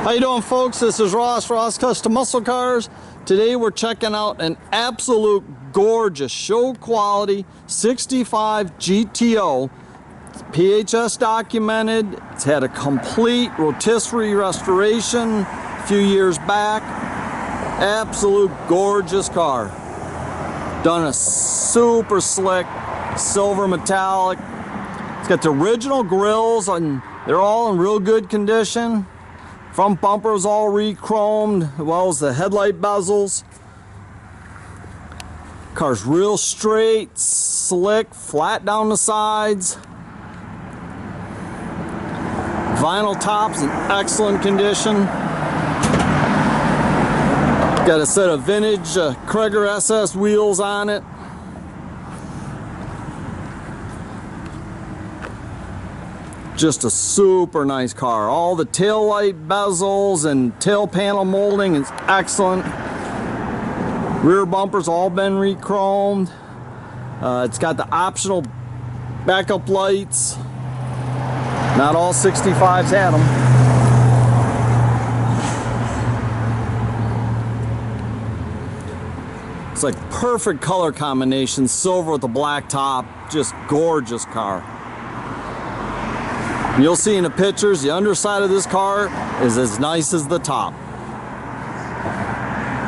How you doing, folks? This is Ross Custom Muscle Cars. Today we're checking out an absolute gorgeous show quality 65 GTO. It's PHS documented. It's had a complete rotisserie restoration a few years back. Absolute gorgeous car. Done a super slick silver metallic. It's got the original grills and they're all in real good condition. Front bumper is all re-chromed, as well as the headlight bezels. Car's real straight, slick, flat down the sides. Vinyl tops in excellent condition. Got a set of vintage Krieger SS wheels on it. Just a super nice car. All the taillight bezels and tail panel molding is excellent. Rear bumper's all been re-chromed. It's got the optional backup lights. Not all 65s had them. It's like perfect color combination, silver with the black top. Just gorgeous car. You'll see in the pictures, the underside of this car is as nice as the top.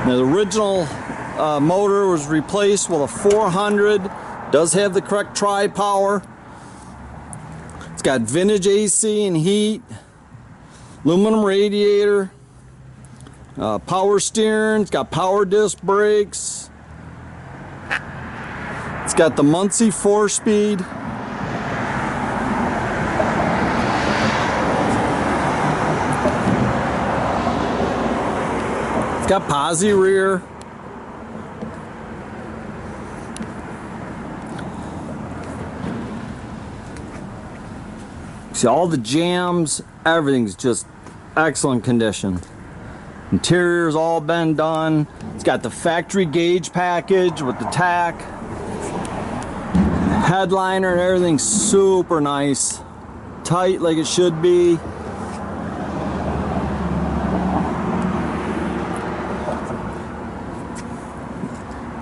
Now, the original motor was replaced with a 400. Does have the correct tri-power. It's got vintage AC and heat, aluminum radiator, power steering. It's got power disc brakes. It's got the Muncie 4-speed. It's got posi rear. See all the jams, everything's just excellent condition. Interior's all been done. It's got the factory gauge package with the tack. Headliner and everything's super nice. Tight like it should be.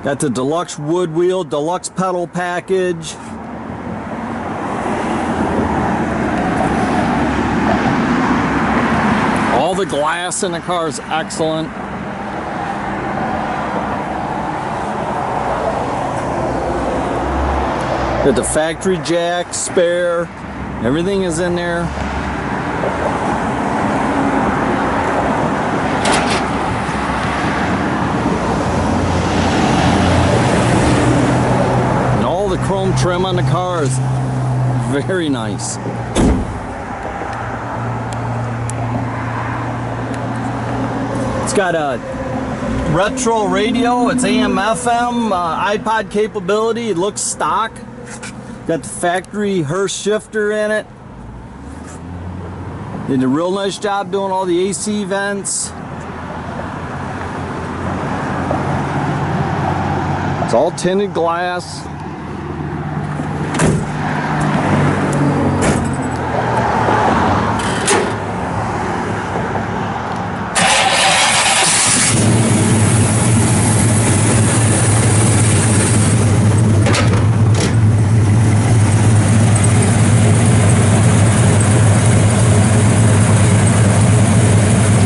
Got the deluxe wood wheel, deluxe pedal package. All the glass in the car is excellent. Got the factory jack, spare, everything is in there. The chrome trim on the car is very nice. It's got a retro radio. It's AM FM, iPod capability. It looks stock. Got the factory Hurst shifter in it. Did a real nice job doing all the AC vents. It's all tinted glass.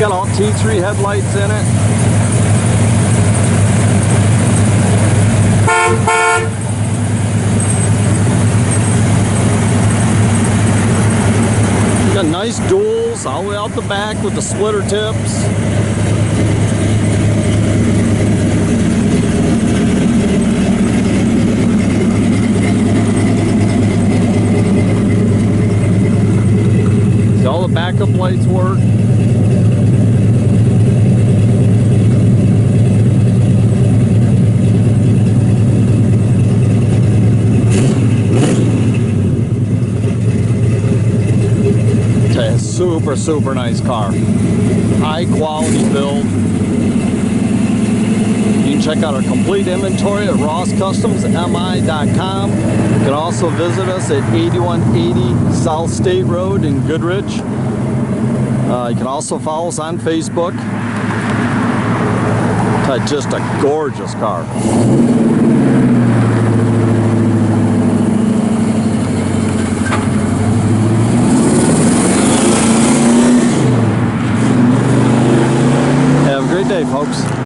Got all T3 headlights in it. Got nice duals all the way out the back with the splitter tips. See, all the backup lights work. Super nice car. High quality build. You can check out our complete inventory at rosscustomsmi.com. You can also visit us at 8180 South State Road in Goodrich. You can also follow us on Facebook. Just a gorgeous car.